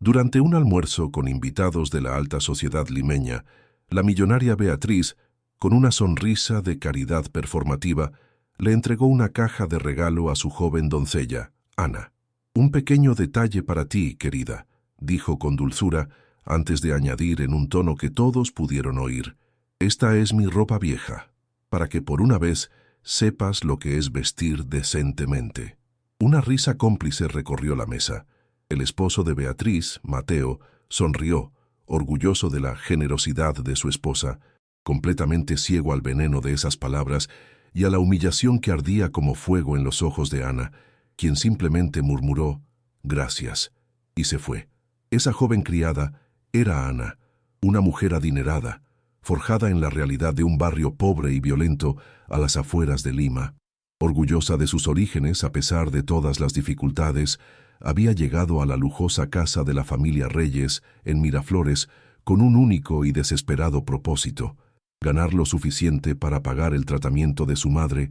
Durante un almuerzo con invitados de la alta sociedad limeña, la millonaria Beatriz, con una sonrisa de caridad performativa, le entregó una caja de regalo a su joven doncella, Ana. «Un pequeño detalle para ti, querida», dijo con dulzura, antes de añadir en un tono que todos pudieron oír: «Esta es mi ropa vieja, para que por una vez sepas lo que es vestir decentemente». Una risa cómplice recorrió la mesa. El esposo de Beatriz, Mateo, sonrió, orgulloso de la generosidad de su esposa, completamente ciego al veneno de esas palabras y a la humillación que ardía como fuego en los ojos de Ana, quien simplemente murmuró «gracias» y se fue. Esa joven criada era Ana, una mujer adinerada, forjada en la realidad de un barrio pobre y violento a las afueras de Lima. Orgullosa de sus orígenes, a pesar de todas las dificultades, había llegado a la lujosa casa de la familia Reyes, en Miraflores, con un único y desesperado propósito: ganar lo suficiente para pagar el tratamiento de su madre,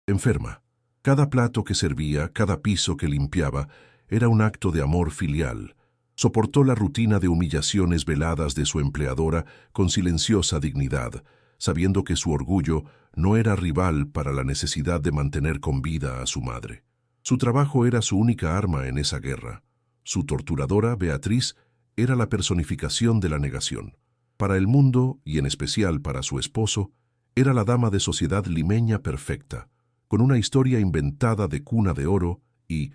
enferma. Cada plato que servía, cada piso que limpiaba, era un acto de amor filial. Soportó la rutina de humillaciones veladas de su empleadora con silenciosa dignidad, sabiendo que su orgullo no era rival para la necesidad de mantener con vida a su madre. Su trabajo era su única arma en esa guerra. Su torturadora, Beatriz, era la personificación de la negación. Para el mundo, y en especial para su esposo, era la dama de sociedad limeña perfecta, con una historia inventada de cuna de oro y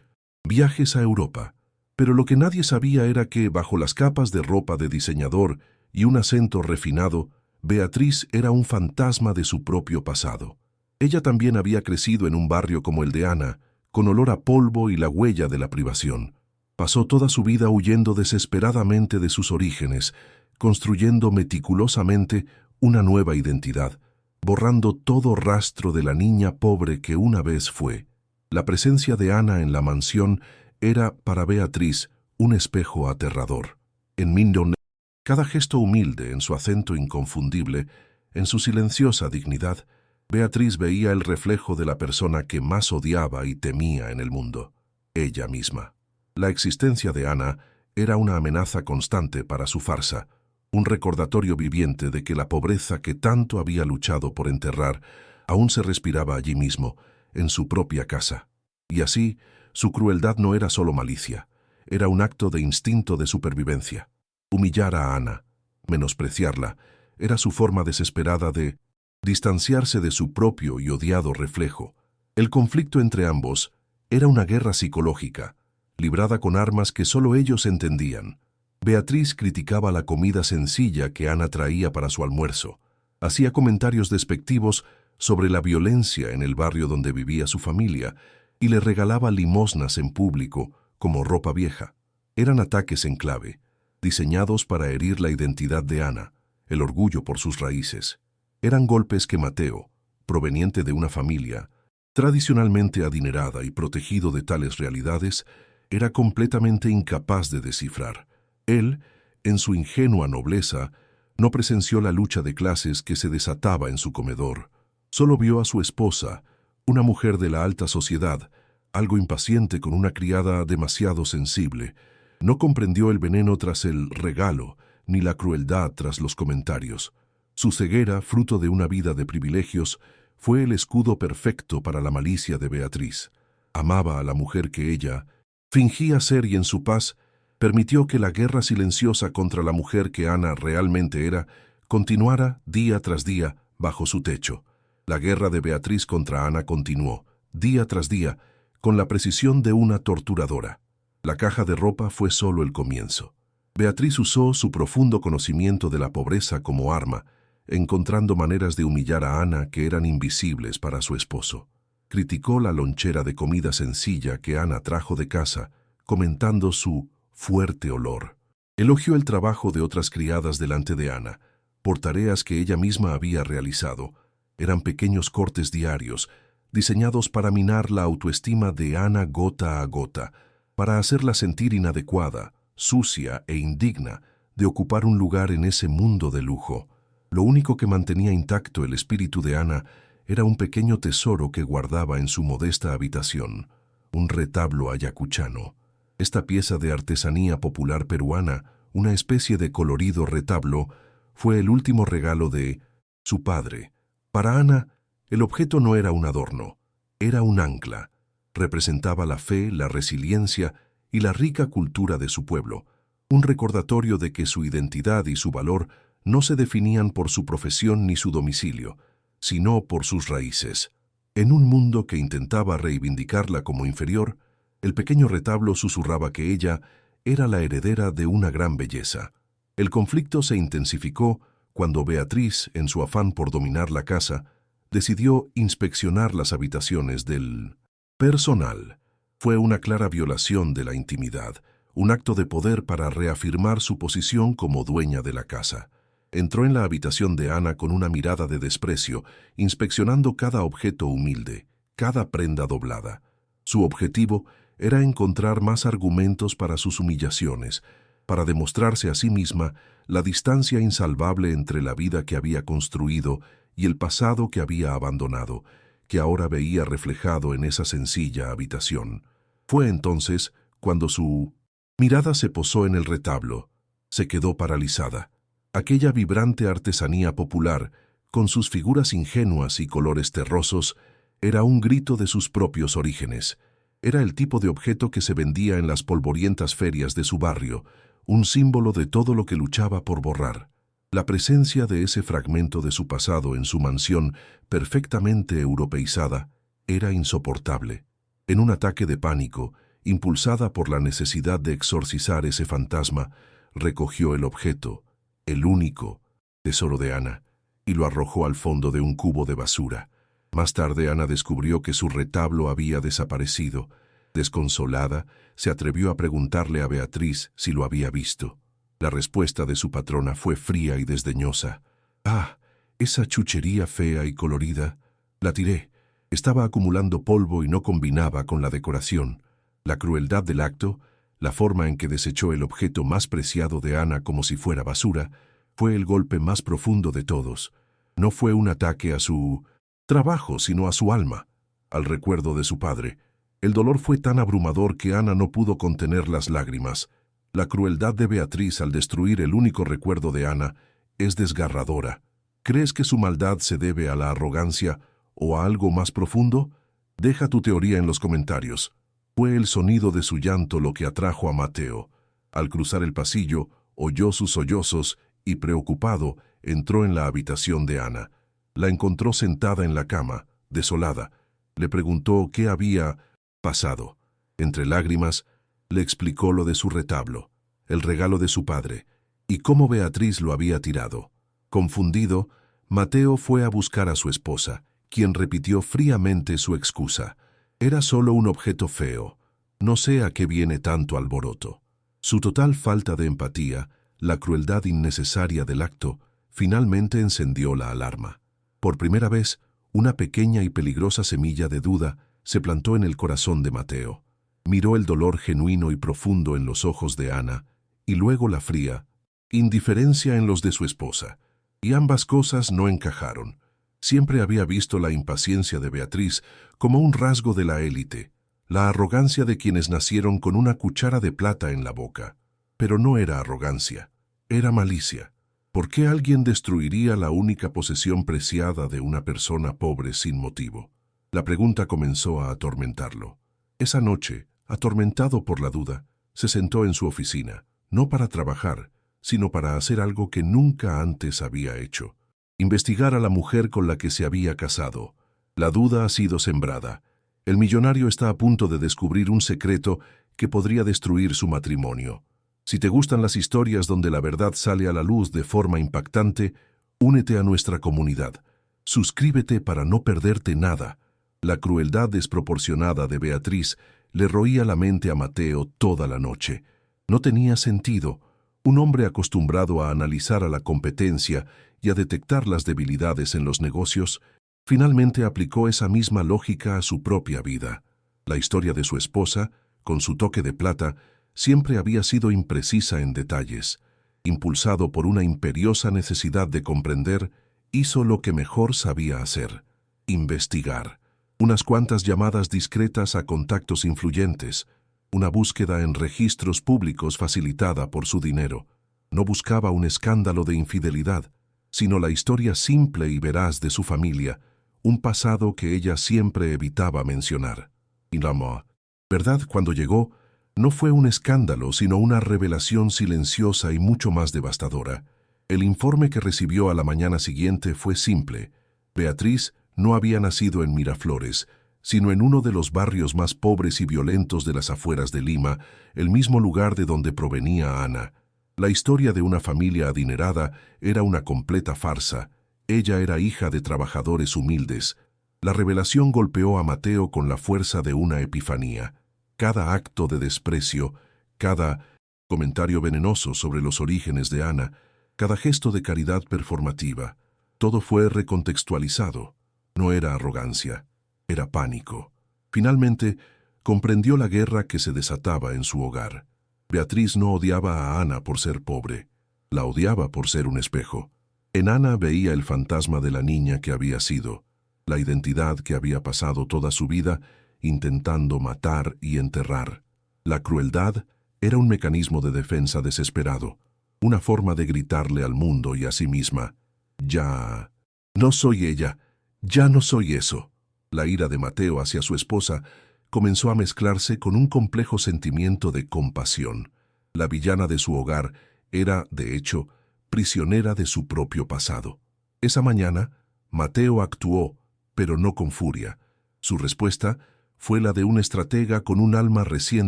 viajes a Europa. Pero lo que nadie sabía era que, bajo las capas de ropa de diseñador y un acento refinado, Beatriz era un fantasma de su propio pasado. Ella también había crecido en un barrio como el de Ana, con olor a polvo y la huella de la privación. Pasó toda su vida huyendo desesperadamente de sus orígenes, construyendo meticulosamente una nueva identidad, borrando todo rastro de la niña pobre que una vez fue. La presencia de Ana en la mansión era, para Beatriz, un espejo aterrador. En Mindone, cada gesto humilde, en su acento inconfundible, en su silenciosa dignidad, Beatriz veía el reflejo de la persona que más odiaba y temía en el mundo: ella misma. La existencia de Ana era una amenaza constante para su farsa, un recordatorio viviente de que la pobreza que tanto había luchado por enterrar aún se respiraba allí mismo, en su propia casa. Y así, su crueldad no era solo malicia, era un acto de instinto de supervivencia. Humillar a Ana, menospreciarla, era su forma desesperada de distanciarse de su propio y odiado reflejo. El conflicto entre ambos era una guerra psicológica, librada con armas que solo ellos entendían. Beatriz criticaba la comida sencilla que Ana traía para su almuerzo. Hacía comentarios despectivos sobre la violencia en el barrio donde vivía su familia y le regalaba limosnas en público como ropa vieja. Eran ataques en clave, diseñados para herir la identidad de Ana, el orgullo por sus raíces. Eran golpes que Mateo, proveniente de una familia tradicionalmente adinerada y protegido de tales realidades, era completamente incapaz de descifrar. Él, en su ingenua nobleza, no presenció la lucha de clases que se desataba en su comedor. Solo vio a su esposa, una mujer de la alta sociedad, algo impaciente con una criada demasiado sensible. No comprendió el veneno tras el regalo, ni la crueldad tras los comentarios. Su ceguera, fruto de una vida de privilegios, fue el escudo perfecto para la malicia de Beatriz. Amaba a la mujer que ella fingía ser y en su paz permitió que la guerra silenciosa contra la mujer que Ana realmente era continuara día tras día bajo su techo. La guerra de Beatriz contra Ana continuó, día tras día, con la precisión de una torturadora. La caja de ropa fue solo el comienzo. Beatriz usó su profundo conocimiento de la pobreza como arma, encontrando maneras de humillar a Ana que eran invisibles para su esposo. Criticó la lonchera de comida sencilla que Ana trajo de casa, comentando su fuerte olor. Elogió el trabajo de otras criadas delante de Ana, por tareas que ella misma había realizado. Eran pequeños cortes diarios, diseñados para minar la autoestima de Ana gota a gota, para hacerla sentir inadecuada, sucia e indigna de ocupar un lugar en ese mundo de lujo. Lo único que mantenía intacto el espíritu de Ana era un pequeño tesoro que guardaba en su modesta habitación, un retablo ayacuchano. Esta pieza de artesanía popular peruana, una especie de colorido retablo, fue el último regalo de su padre. Para Ana, el objeto no era un adorno, era un ancla. Representaba la fe, la resiliencia y la rica cultura de su pueblo, un recordatorio de que su identidad y su valor no se definían por su profesión ni su domicilio, sino por sus raíces. En un mundo que intentaba reivindicarla como inferior, el pequeño retablo susurraba que ella era la heredera de una gran belleza. El conflicto se intensificó cuando Beatriz, en su afán por dominar la casa, decidió inspeccionar las habitaciones del personal. Fue una clara violación de la intimidad, un acto de poder para reafirmar su posición como dueña de la casa. Entró en la habitación de Ana con una mirada de desprecio, inspeccionando cada objeto humilde, cada prenda doblada. Su objetivo era encontrar más argumentos para sus humillaciones, para demostrarse a sí misma la distancia insalvable entre la vida que había construido y el pasado que había abandonado, que ahora veía reflejado en esa sencilla habitación. Fue entonces cuando su mirada se posó en el retablo, se quedó paralizada. Aquella vibrante artesanía popular, con sus figuras ingenuas y colores terrosos, era un grito de sus propios orígenes. Era el tipo de objeto que se vendía en las polvorientas ferias de su barrio, un símbolo de todo lo que luchaba por borrar. La presencia de ese fragmento de su pasado en su mansión, perfectamente europeizada, era insoportable. En un ataque de pánico, impulsada por la necesidad de exorcizar ese fantasma, recogió el objeto, el único tesoro de Ana, y lo arrojó al fondo de un cubo de basura. Más tarde Ana descubrió que su retablo había desaparecido. Desconsolada, se atrevió a preguntarle a Beatriz si lo había visto. La respuesta de su patrona fue fría y desdeñosa. «Ah, esa chuchería fea y colorida. La tiré. Estaba acumulando polvo y no combinaba con la decoración». La crueldad del acto, la forma en que desechó el objeto más preciado de Ana como si fuera basura, fue el golpe más profundo de todos. No fue un ataque a su trabajo, sino a su alma, al recuerdo de su padre. El dolor fue tan abrumador que Ana no pudo contener las lágrimas. La crueldad de Beatriz al destruir el único recuerdo de Ana es desgarradora. ¿Crees que su maldad se debe a la arrogancia o a algo más profundo? Deja tu teoría en los comentarios. Fue el sonido de su llanto lo que atrajo a Mateo. Al cruzar el pasillo, oyó sus sollozos y, preocupado, entró en la habitación de Ana. La encontró sentada en la cama, desolada. Le preguntó qué había pasado. Entre lágrimas, le explicó lo de su retablo, el regalo de su padre, y cómo Beatriz lo había tirado. Confundido, Mateo fue a buscar a su esposa, quien repitió fríamente su excusa. Era solo un objeto feo. No sé a qué viene tanto alboroto. Su total falta de empatía, la crueldad innecesaria del acto, finalmente encendió la alarma. Por primera vez, una pequeña y peligrosa semilla de duda se plantó en el corazón de Mateo. Miró el dolor genuino y profundo en los ojos de Ana, y luego la fría indiferencia en los de su esposa. Y ambas cosas no encajaron. Siempre había visto la impaciencia de Beatriz como un rasgo de la élite, la arrogancia de quienes nacieron con una cuchara de plata en la boca. Pero no era arrogancia, era malicia. ¿Por qué alguien destruiría la única posesión preciada de una persona pobre sin motivo? La pregunta comenzó a atormentarlo. Esa noche, atormentado por la duda, se sentó en su oficina, no para trabajar, sino para hacer algo que nunca antes había hecho. Investigar a la mujer con la que se había casado. La duda ha sido sembrada. El millonario está a punto de descubrir un secreto que podría destruir su matrimonio. Si te gustan las historias donde la verdad sale a la luz de forma impactante, únete a nuestra comunidad. Suscríbete para no perderte nada. La crueldad desproporcionada de Beatriz le roía la mente a Mateo toda la noche. No tenía sentido. Un hombre acostumbrado a analizar a la competencia y a detectar las debilidades en los negocios, finalmente aplicó esa misma lógica a su propia vida. La historia de su esposa, con su toque de plata, siempre había sido imprecisa en detalles. Impulsado por una imperiosa necesidad de comprender, hizo lo que mejor sabía hacer: investigar. Unas cuantas llamadas discretas a contactos influyentes, una búsqueda en registros públicos facilitada por su dinero. No buscaba un escándalo de infidelidad, sino la historia simple y veraz de su familia, un pasado que ella siempre evitaba mencionar. Y la verdad, cuando llegó, no fue un escándalo, sino una revelación silenciosa y mucho más devastadora. El informe que recibió a la mañana siguiente fue simple. Beatriz no había nacido en Miraflores, sino en uno de los barrios más pobres y violentos de las afueras de Lima, el mismo lugar de donde provenía Ana. La historia de una familia adinerada era una completa farsa. Ella era hija de trabajadores humildes. La revelación golpeó a Mateo con la fuerza de una epifanía. Cada acto de desprecio, cada comentario venenoso sobre los orígenes de Ana, cada gesto de caridad performativa, todo fue recontextualizado. No era arrogancia, era pánico. Finalmente, comprendió la guerra que se desataba en su hogar. Beatriz no odiaba a Ana por ser pobre, la odiaba por ser un espejo. En Ana veía el fantasma de la niña que había sido, la identidad que había pasado toda su vida intentando matar y enterrar. La crueldad era un mecanismo de defensa desesperado, una forma de gritarle al mundo y a sí misma: ya no soy ella, ya no soy eso. La ira de Mateo hacia su esposa comenzó a mezclarse con un complejo sentimiento de compasión. La villana de su hogar era, de hecho, prisionera de su propio pasado. Esa mañana, Mateo actuó, pero no con furia. Su respuesta fue la de un estratega con un alma recién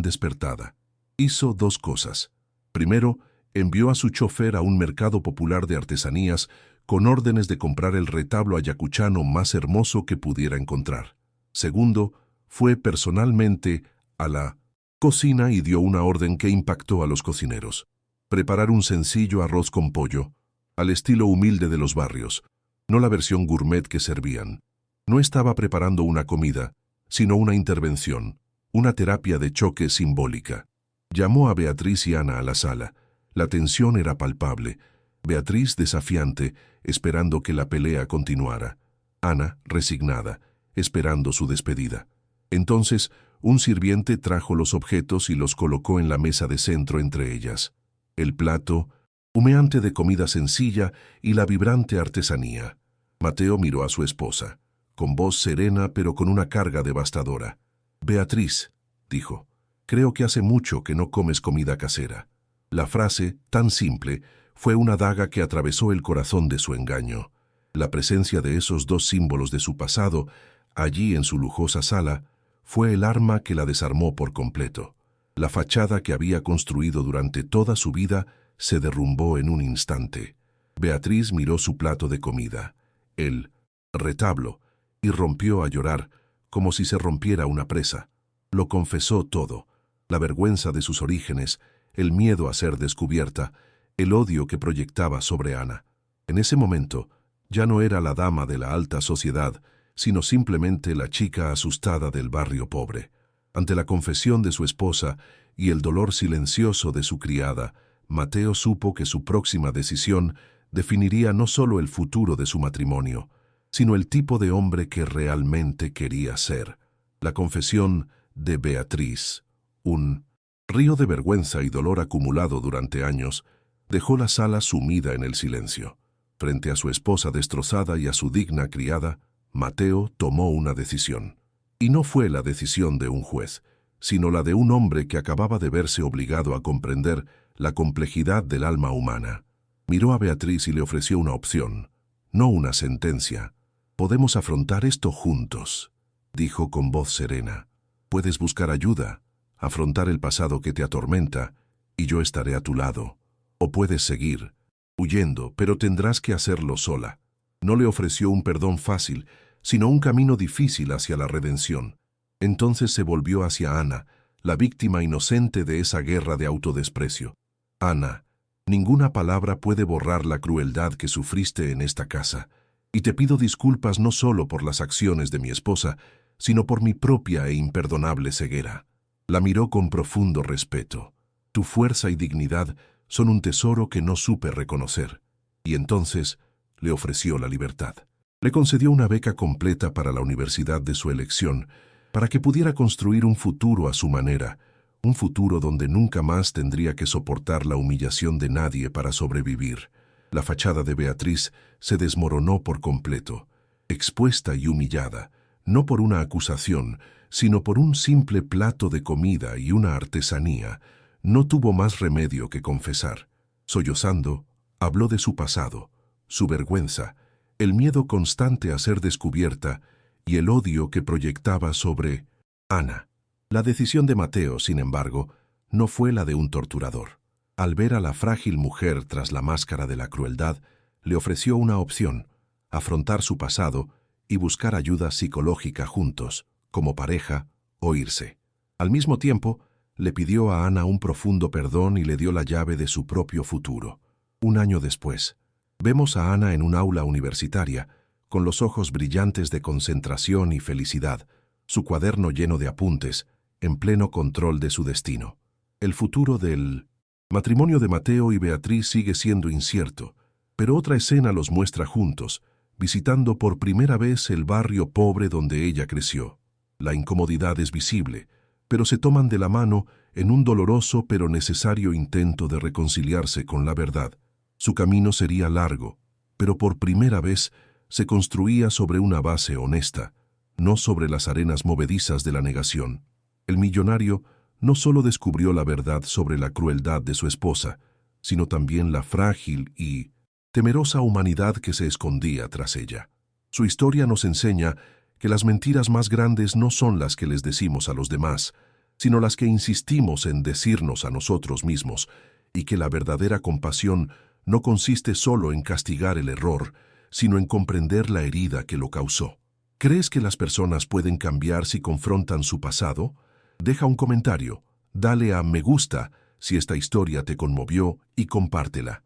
despertada. Hizo dos cosas. Primero, envió a su chofer a un mercado popular de artesanías con órdenes de comprar el retablo ayacuchano más hermoso que pudiera encontrar. Segundo, fue personalmente a la cocina y dio una orden que impactó a los cocineros: preparar un sencillo arroz con pollo, al estilo humilde de los barrios, no la versión gourmet que servían. No estaba preparando una comida, sino una intervención, una terapia de choque simbólica. Llamó a Beatriz y Ana a la sala. La tensión era palpable. Beatriz desafiante, esperando que la pelea continuara. Ana resignada, esperando su despedida. Entonces, un sirviente trajo los objetos y los colocó en la mesa de centro entre ellas. El plato, humeante de comida sencilla, y la vibrante artesanía. Mateo miró a su esposa, con voz serena pero con una carga devastadora. «Beatriz», dijo, «creo que hace mucho que no comes comida casera». La frase, tan simple, fue una daga que atravesó el corazón de su engaño. La presencia de esos dos símbolos de su pasado, allí en su lujosa sala, fue el arma que la desarmó por completo. La fachada que había construido durante toda su vida se derrumbó en un instante. Beatriz miró su plato de comida, el retablo, y rompió a llorar, como si se rompiera una presa. Lo confesó todo: la vergüenza de sus orígenes, el miedo a ser descubierta, el odio que proyectaba sobre Ana. En ese momento, ya no era la dama de la alta sociedad, sino simplemente la chica asustada del barrio pobre. Ante la confesión de su esposa y el dolor silencioso de su criada, Mateo supo que su próxima decisión definiría no solo el futuro de su matrimonio, sino el tipo de hombre que realmente quería ser. La confesión de Beatriz, un río de vergüenza y dolor acumulado durante años, dejó la sala sumida en el silencio. Frente a su esposa destrozada y a su digna criada, Mateo tomó una decisión. Y no fue la decisión de un juez, sino la de un hombre que acababa de verse obligado a comprender la complejidad del alma humana. Miró a Beatriz y le ofreció una opción, no una sentencia. «Podemos afrontar esto juntos», dijo con voz serena. «Puedes buscar ayuda, afrontar el pasado que te atormenta, y yo estaré a tu lado. O puedes seguir huyendo, pero tendrás que hacerlo sola». No le ofreció un perdón fácil, sino un camino difícil hacia la redención. Entonces se volvió hacia Ana, la víctima inocente de esa guerra de autodesprecio. «Ana, ninguna palabra puede borrar la crueldad que sufriste en esta casa, y te pido disculpas no solo por las acciones de mi esposa, sino por mi propia e imperdonable ceguera». La miró con profundo respeto. «Tu fuerza y dignidad son un tesoro que no supe reconocer». Y entonces le ofreció la libertad. Le concedió una beca completa para la universidad de su elección, para que pudiera construir un futuro a su manera, Un futuro donde nunca más tendría que soportar la humillación de nadie para sobrevivir. La fachada de Beatriz se desmoronó por completo, expuesta y humillada, no por una acusación, sino por un simple plato de comida y una artesanía. No tuvo más remedio que confesar. Sollozando, habló de su pasado, su vergüenza, el miedo constante a ser descubierta y el odio que proyectaba sobre Ana. La decisión de Mateo, sin embargo, no fue la de un torturador. Al ver a la frágil mujer tras la máscara de la crueldad, le ofreció una opción: afrontar su pasado y buscar ayuda psicológica juntos, como pareja, o irse. Al mismo tiempo, le pidió a Ana un profundo perdón y le dio la llave de su propio futuro. Un año después, vemos a Ana en un aula universitaria, con los ojos brillantes de concentración y felicidad, su cuaderno lleno de apuntes, en pleno control de su destino. El futuro del matrimonio de Mateo y Beatriz sigue siendo incierto, pero otra escena los muestra juntos, visitando por primera vez el barrio pobre donde ella creció. La incomodidad es visible, pero se toman de la mano en un doloroso pero necesario intento de reconciliarse con la verdad. Su camino sería largo, pero por primera vez se construía sobre una base honesta, no sobre las arenas movedizas de la negación. El millonario no solo descubrió la verdad sobre la crueldad de su esposa, sino también la frágil y temerosa humanidad que se escondía tras ella. Su historia nos enseña que las mentiras más grandes no son las que les decimos a los demás, sino las que insistimos en decirnos a nosotros mismos, y que la verdadera compasión no consiste solo en castigar el error, sino en comprender la herida que lo causó. ¿Crees que las personas pueden cambiar si confrontan su pasado? Deja un comentario, dale a me gusta si esta historia te conmovió y compártela.